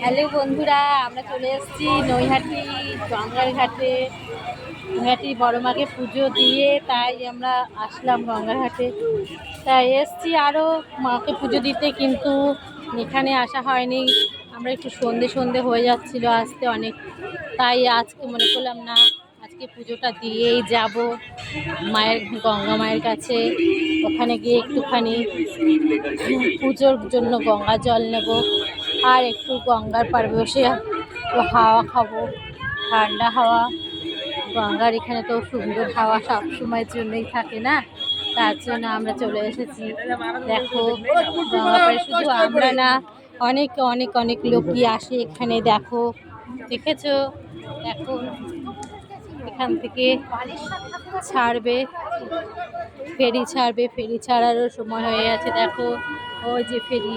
Hello বন্ধুরা, আমরা চলে এসেছি নৈহাটি গঙ্গার ঘাটে। নৈহাটি বড় মাকে পুজো দিয়ে তাই আমরা আসলাম গঙ্গার ঘাটে। তাই এসেছি আরও মাকে পুজো দিতে, কিন্তু এখানে আসা হয়নি। আমরা একটু সন্ধে হয়ে যাচ্ছিলো আসতে অনেক, তাই আজকে মনে করলাম না, আজকে পুজোটা দিয়েই যাব মায়ের, গঙ্গা মায়ের কাছে। ওখানে গিয়ে একটুখানি পুজোর জন্য গঙ্গা জল নেব, আর একটু গঙ্গার পাড়ে বসে হাওয়া খাবো, ঠান্ডা হাওয়া। গঙ্গার এখানে তো সুন্দর হাওয়া সব সময়ের জন্যই থাকে না, তার জন্য আমরা চলে এসেছি। দেখো গঙ্গা পাড়ে শুধু আমরা না, অনেক অনেক অনেক লোকই আসে এখানে। দেখো, দেখেছো? এখন এখান থেকে ছাড়বে, ফেরি ছাড়বে, ফেরি ছাড়ারও সময় হয়ে গেছে। দেখো ওই যে ফেরি,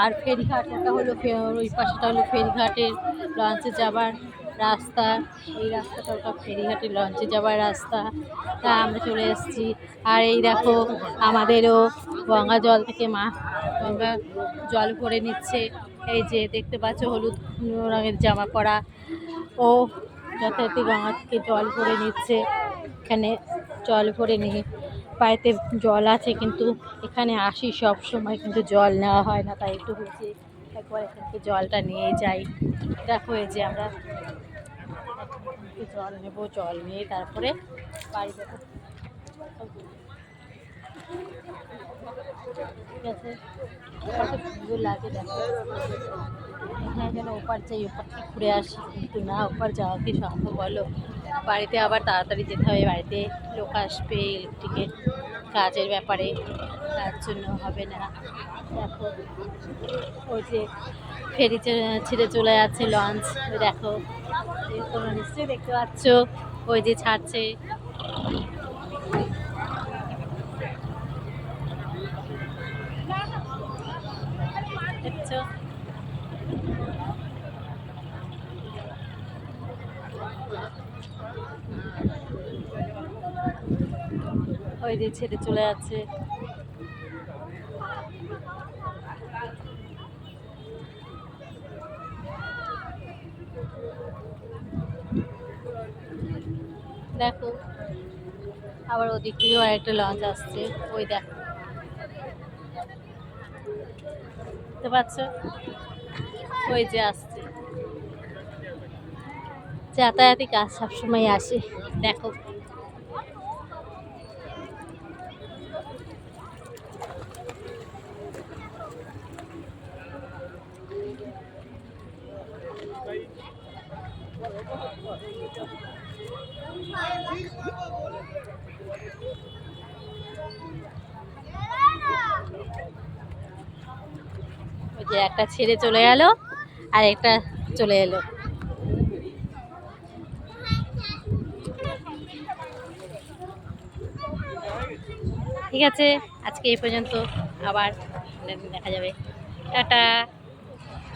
আর ফেরিঘাট ওটা হলো, ওই পাশেটা হলো ফেরিঘাটের লঞ্চে যাবার রাস্তা। এই রাস্তাটা ওটা ফেরিঘাটের লঞ্চে যাবার রাস্তা। তা আমরা চলে এসেছি। আর এই দেখো আমাদেরও গঙ্গা জল থেকে মা গঙ্গা জল ভরে নিচ্ছে। এই যে দেখতে পাচ্ছ হলুদ রঙের জামা পরা, ও যথারীতি গঙ্গা থেকে জল ভরে নিচ্ছে। এখানে জল ভরে নিয়ে পায়েতে জল আছে, কিন্তু এখানে আসি সব সময় কিন্তু জল নেওয়া হয় না, তাই একটু হচ্ছে একবার এখান থেকে জলটা নিয়ে যাই। দেখো এই যে আমরা জল নেব, জল নিয়ে তারপরে বাড়ি যাবো। ঠিক আছে, কত সুন্দর লাগে দেখো। এখানে যেন ওপার যাই, ওপার থেকে ঘুরে আসি, কিন্তু না, ওপার যাওয়া কি সম্ভব বলো? বাড়িতে আবার তাড়াতাড়ি যেতে হবে, বাড়িতে লোক আসবে ইলেকট্রিকের কাজের ব্যাপারে, তার জন্য হবে না। দেখো ওই যে ফেরি ছেড়ে চলে যাচ্ছে লঞ্চ, দেখো তোমরা নিশ্চয়ই দেখতে পাচ্ছ, ওই যে ছাড়ছে। দেখছো? ওই যে ছেড়ে চলে যাচ্ছে। দেখো আবার ওদিক থেকেও আরেকটা লঞ্চ আসছে, ওই দেখো, দেখতে পাচ্ছ? ওই যে আসছে। যাতায়াতি কাজ সবসময় আসে, দেখো। ওই যে একটা ছেড়ে চলে গেল, আর একটা চলে এলো। ঠিক আছে, আজকে এই পর্যন্ত, আবার দেখা যাবে। টাটা।